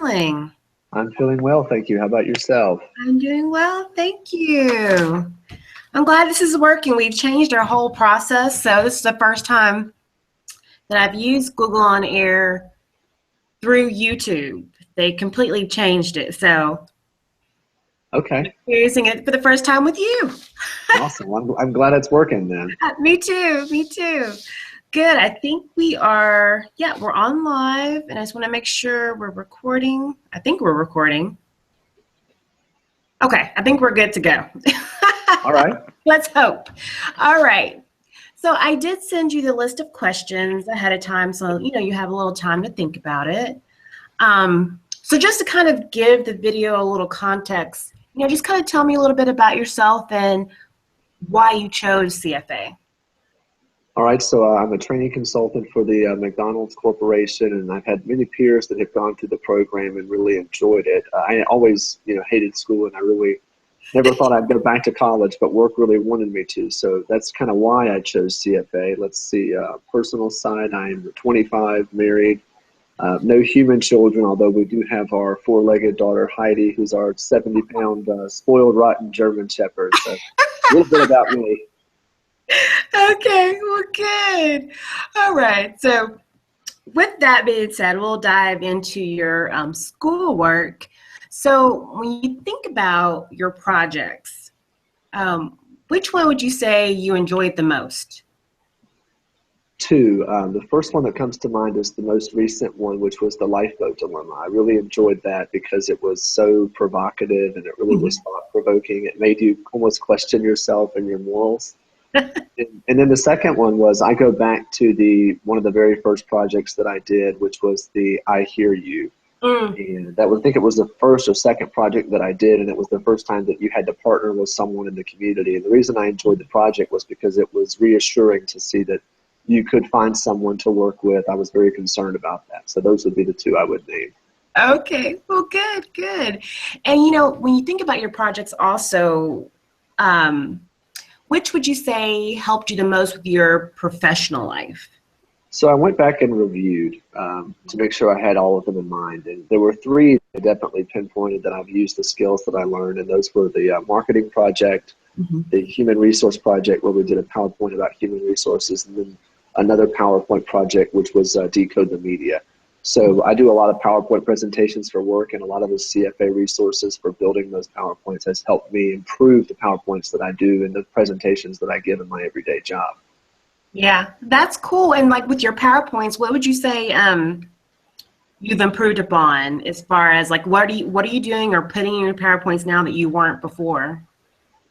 Feeling? I'm feeling well, thank you. How about yourself? I'm doing well, thank you. I'm glad this is working. We've changed our whole process, so this is the first time that I've used Google On Air through YouTube. They completely changed it, so Okay, we're using it for the first time with you. awesome. I'm glad it's working then. Me too, me too. Good, I think we are, yeah, we're on live, and I just want to make sure we're recording. I think we're recording. Okay, I think we're good to go. All right. Let's hope. All right. So I did send you the list of questions ahead of time, so you have a little time to think about it. So just to kind of give the video a little context, just kind of tell me a little bit about yourself and why you chose CFA. All right, so I'm a training consultant for the McDonald's Corporation, and I've had many peers that have gone through the program and really enjoyed it. I always, hated school, and I really never thought I'd go back to college, but work really wanted me to. So that's kind of why I chose CFA. Let's see, personal side, I'm 25, married. No human children, although we do have our four-legged daughter, Heidi, who's our 70-pound spoiled, rotten German Shepherd. So a little bit about me. Okay, well, good. All right. So with that being said, we'll dive into your schoolwork. So when you think about your projects, which one would you say you enjoyed the most? Two, the first one that comes to mind is the most recent one, which was the lifeboat dilemma. I really enjoyed that because it was so provocative and it really was thought-provoking. It made you almost question yourself and your morals. And then the second one was I go back to the one of the very first projects that I did, which was the I Hear You. And I think it was the first or second project that I did, and it was the first time that you had to partner with someone in the community. And the reason I enjoyed the project was because it was reassuring to see that you could find someone to work with. I was very concerned about that. So those would be the two I would name. Okay, well, good, good. And when you think about your projects also, um, which would you say helped you the most with your professional life? So I went back and reviewed to make sure I had all of them in mind. And there were three that definitely pinpointed that I've used the skills that I learned. And those were the marketing project, the human resource project where we did a PowerPoint about human resources, and then another PowerPoint project, which was Decode the Media. So I do a lot of PowerPoint presentations for work, and a lot of the CFA resources for building those PowerPoints has helped me improve the PowerPoints that I do and the presentations that I give in my everyday job. Yeah, that's cool. And like with your PowerPoints, what would you say you've improved upon as far as like what are you doing or putting in your PowerPoints now that you weren't before?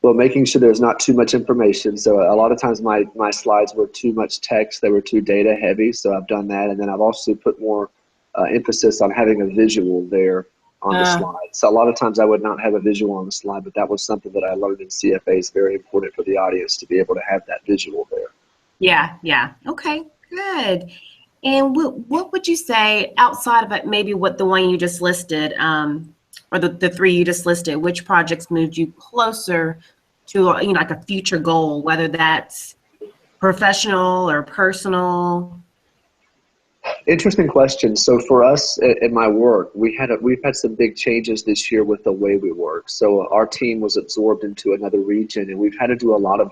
Well, making sure there's not too much information. So a lot of times my slides were too much text. They were too data heavy. So I've done that. And then I've also put more emphasis on having a visual there on the slide. So a lot of times I would not have a visual on the slide, but that was something that I learned in CFA is very important for the audience to be able to have that visual there. Yeah, yeah. Okay, good. And what would you say outside of it, maybe what the one you just listed, or the three you just listed, which projects moved you closer to like a future goal, whether that's professional or personal? Interesting question. So for us in my work, we've had some big changes this year with the way we work. So our team was absorbed into another region, and we've had to do a lot of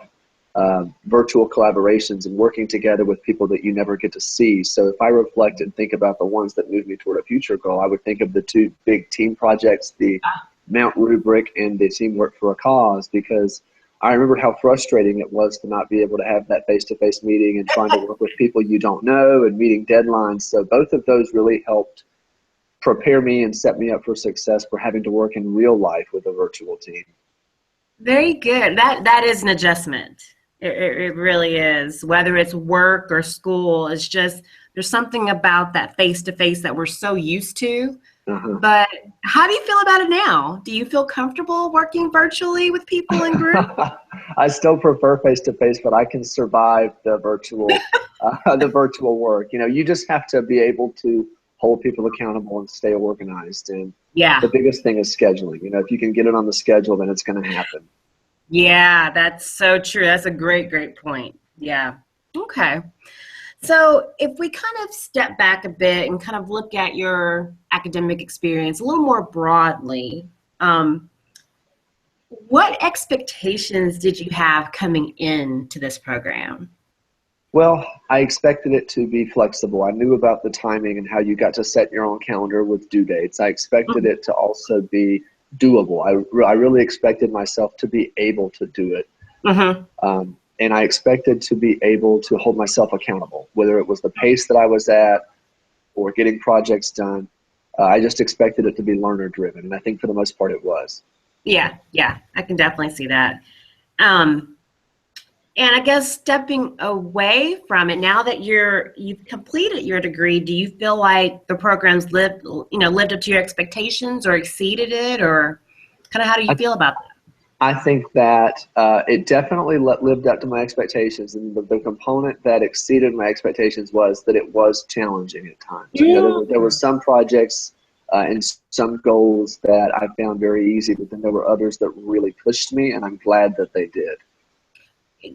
virtual collaborations and working together with people that you never get to see. So if I reflect and think about the ones that move me toward a future goal, I would think of the two big team projects, the Mount Rubric and the Teamwork for a Cause, because I remember how frustrating it was to not be able to have that face-to-face meeting and trying to work with people you don't know and meeting deadlines. So both of those really helped prepare me and set me up for success for having to work in real life with a virtual team. Very good. That is an adjustment. It really is. Whether it's work or school, it's just there's something about that face to face that we're so used to. But how do you feel about it now? Do you feel comfortable working virtually with people in groups? I still prefer face to face, but I can survive the virtual work. You just have to be able to hold people accountable and stay organized. And Yeah. the biggest thing is scheduling. If you can get it on the schedule, then it's going to happen. Yeah, that's so true. That's a great, great point. Yeah. Okay. So if we kind of step back a bit and kind of look at your academic experience a little more broadly, um, what expectations did you have coming into this program? Well, I expected it to be flexible. I knew about the timing and how you got to set your own calendar with due dates. I expected it to also be doable. I really expected myself to be able to do it. Mm-hmm. And I expected to be able to hold myself accountable, whether it was the pace that I was at or getting projects done. I just expected it to be learner driven. And I think for the most part it was. Yeah, I can definitely see that. Um, and I guess stepping away from it, now that you've completed your degree, do you feel like the program's lived up to your expectations or exceeded it, or kind of how do you feel about that? I think that it definitely lived up to my expectations, and the component that exceeded my expectations was that it was challenging at times. You know, there were some projects and some goals that I found very easy, but then there were others that really pushed me, and I'm glad that they did.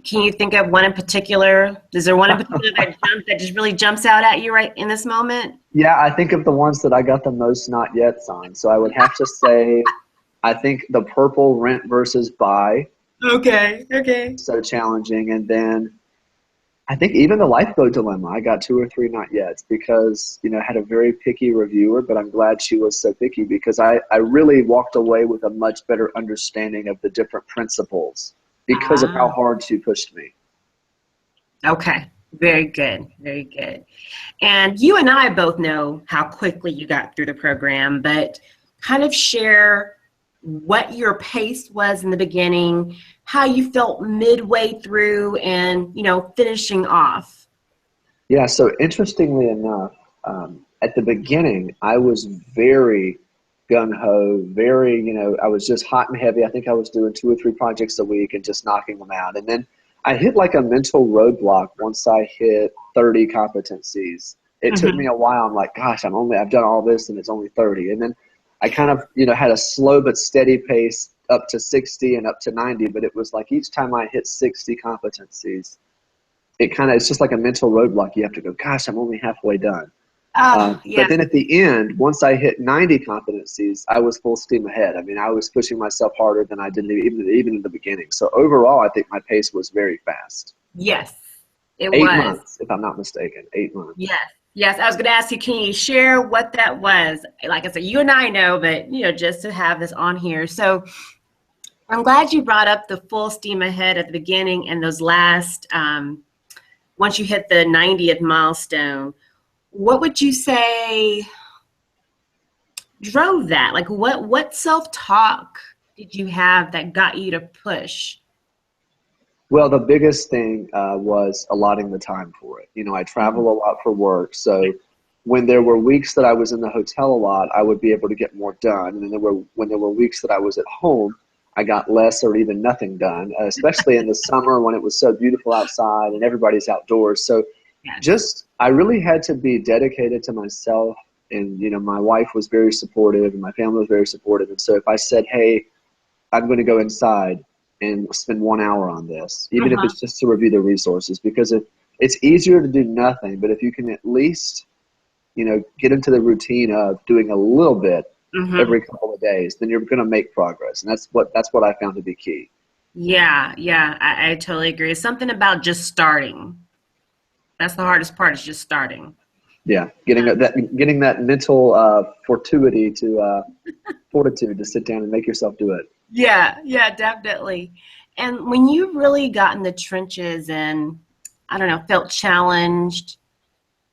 Can you think of one in particular? Is there one in particular that just really jumps out at you right in this moment? Yeah, I think of the ones that I got the most not yets on. So I would have to say, I think the purple rent versus buy, Okay. so challenging. And then I think even the lifeboat dilemma, I got 2 or 3 not yets because, I had a very picky reviewer, but I'm glad she was so picky because I really walked away with a much better understanding of the different principles because of how hard she pushed me. Okay. Very good. Very good. And you and I both know how quickly you got through the program, but kind of share what your pace was in the beginning, how you felt midway through, and, finishing off. Yeah, so interestingly enough, at the beginning, I was very gung-ho, I was just hot and heavy. I think I was doing 2 or 3 projects a week and just knocking them out. And then I hit like a mental roadblock once I hit 30 competencies. It took me a while. I'm like, gosh, I've done all this and it's only 30. And then I kind of, had a slow but steady pace up to 60 and up to 90. But it was like each time I hit 60 competencies, it's just like a mental roadblock. You have to go, gosh, I'm only halfway done. But then at the end, once I hit 90 competencies, I was full steam ahead. I mean, I was pushing myself harder than I did even in the beginning. So overall, I think my pace was very fast. Yes, it 8 was. months, if I'm not mistaken. 8 months. Yes. I was going to ask you, can you share what that was? Like I said, you and I know, but, just to have this on here. So I'm glad you brought up the full steam ahead at the beginning and those last, once you hit the 90th milestone. What would you say drove that? Like what self-talk did you have that got you to push? Well, the biggest thing was allotting the time for it. I travel a lot for work, so when there were weeks that I was in the hotel a lot, I would be able to get more done. And then when there were weeks that I was at home, I got less or even nothing done, especially in the summer when it was so beautiful outside and everybody's outdoors. So I really had to be dedicated to myself. And, my wife was very supportive and my family was very supportive. And so if I said, hey, I'm going to go inside and spend 1 hour on this, even if it's just to review the resources, because it's easier to do nothing. But if you can at least, get into the routine of doing a little bit every couple of days, then you're going to make progress. And that's what I found to be key. Yeah, I totally agree. It's something about just starting. That's the hardest part, is just starting. Yeah, getting that mental fortitude to sit down and make yourself do it. Yeah, definitely. And when you really got in the trenches and, I don't know, felt challenged,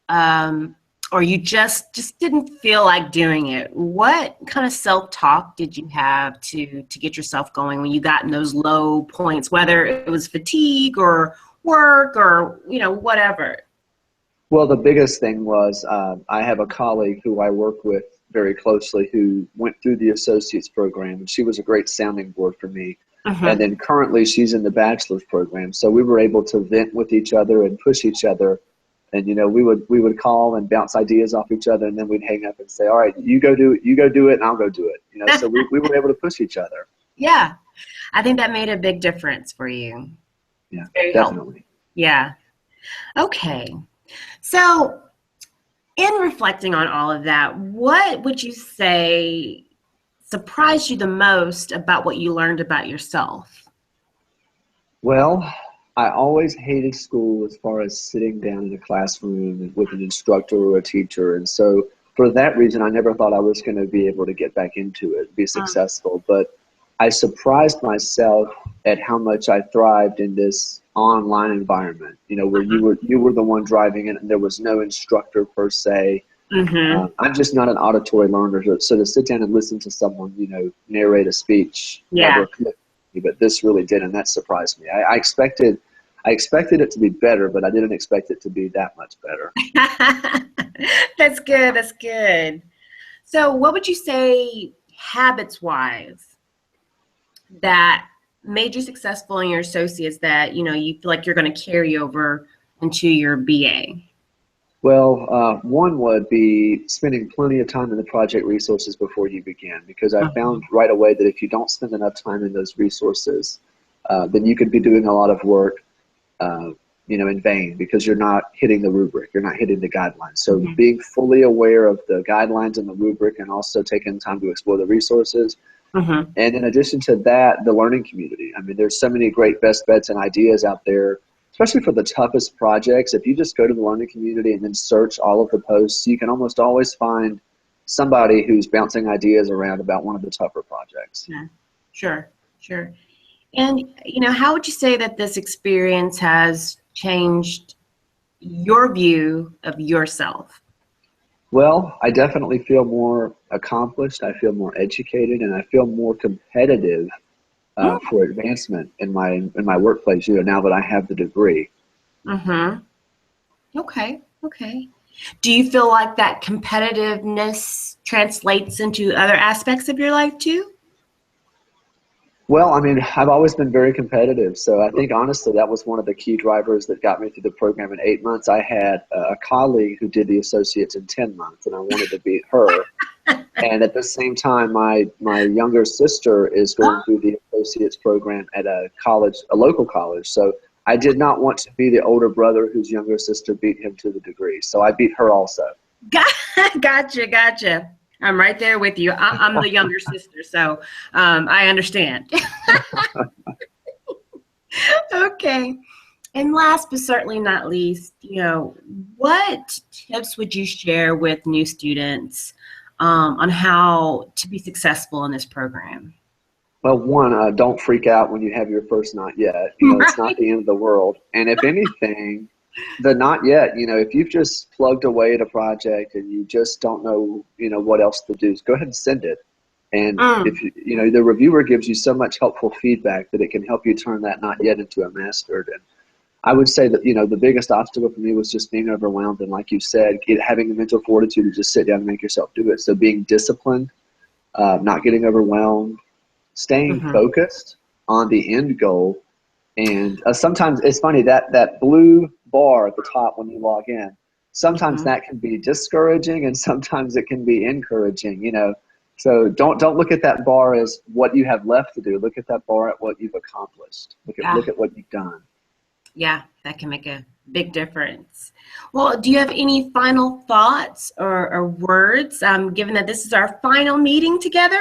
or you just didn't feel like doing it, what kind of self-talk did you have to get yourself going when you got in those low points, whether it was fatigue or work or, whatever? Well, the biggest thing was I have a colleague who I work with very closely who went through the associate's program, and she was a great sounding board for me. And then currently she's in the bachelor's program. So we were able to vent with each other and push each other. And, we would call and bounce ideas off each other, and then we'd hang up and say, all right, you go do it, and I'll go do it. So we were able to push each other. Yeah. I think that made a big difference for you. Yeah, Very definitely. helpful. Yeah. Okay. So, in reflecting on all of that, what would you say surprised you the most about what you learned about yourself? Well, I always hated school as far as sitting down in a classroom with an instructor or a teacher. And so for that reason, I never thought I was going to be able to get back into it, be successful. But I surprised myself at how much I thrived in this online environment, where you were the one driving it and there was no instructor per se. Mm-hmm. I'm just not an auditory learner, so to sit down and listen to someone, narrate a speech Yeah. never clicked me, but this really did, and that surprised me. I expected it to be better, but I didn't expect it to be that much better. That's good. That's good. So, what would you say, habits-wise, that made you successful in your associates that you feel like you're going to carry over into your BA? Well, one would be spending plenty of time in the project resources before you begin, because I found right away that if you don't spend enough time in those resources, then you could be doing a lot of work, in vain, because you're not hitting the rubric, you're not hitting the guidelines. So being fully aware of the guidelines and the rubric, and also taking time to explore the resources. And in addition to that, the learning community. I mean, there's so many great best bets and ideas out there, especially for the toughest projects. If you just go to the learning community and then search all of the posts, you can almost always find somebody who's bouncing ideas around about one of the tougher projects. Yeah, sure. And, how would you say that this experience has changed your view of yourself? Well, I definitely feel more accomplished. I feel more educated, and I feel more competitive for advancement in my workplace. Now that I have the degree. Okay. Do you feel like that competitiveness translates into other aspects of your life too? Well, I mean, I've always been very competitive. So I think, honestly, that was one of the key drivers that got me through the program in 8 months. I had a colleague who did the associates in 10 months, and I wanted to beat her. And at the same time, my younger sister is going through the associates program at a local college. So I did not want to be the older brother whose younger sister beat him to the degree. So I beat her also. Gotcha. I'm right there with you. I'm the younger sister, so I understand. Okay. And last but certainly not least, what tips would you share with new students on how to be successful in this program? Well, one, don't freak out when you have your first not yet. It's not the end of the world. And if anything, the not yet, if you've just plugged away at a project and you just don't know, what else to do, go ahead and send it. And if the reviewer gives you so much helpful feedback that it can help you turn that not yet into a mastered. And I would say that, the biggest obstacle for me was just being overwhelmed. And like you said, having the mental fortitude to just sit down and make yourself do it. So being disciplined, not getting overwhelmed, staying focused on the end goal. And sometimes it's funny that blue bar at the top when you log in, sometimes that can be discouraging and sometimes it can be encouraging, So don't look at that bar as what you have left to do. Look at that bar at what you've accomplished. Look at what you've done. Yeah, that can make a big difference. Well, do you have any final thoughts or words, given that this is our final meeting together?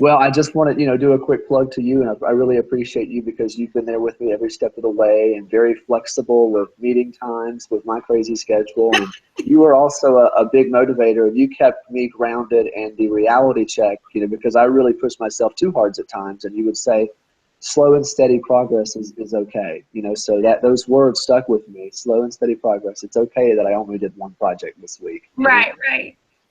Well, I just want to, do a quick plug to you, and I really appreciate you because you've been there with me every step of the way and very flexible with meeting times with my crazy schedule. And you were also a big motivator, and you kept me grounded and the reality check, because I really pushed myself too hard at times. And you would say, slow and steady progress is okay, so those words stuck with me. Slow and steady progress. It's okay that I only did one project this week. Right.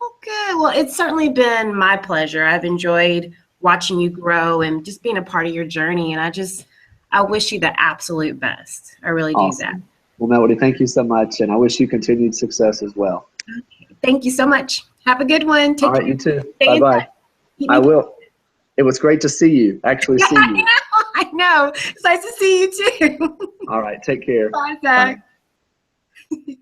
Okay, well, it's certainly been my pleasure. I've enjoyed watching you grow and just being a part of your journey. And I wish you the absolute best. I really do that. Well, Melody, thank you so much. And I wish you continued success as well. Okay. Thank you so much. Have a good one. Take All right, care. you too. Bye-bye. I will. It was great to see you, actually see you. I know. It's nice to see you too. All right, take care. Bye, Zach. Bye.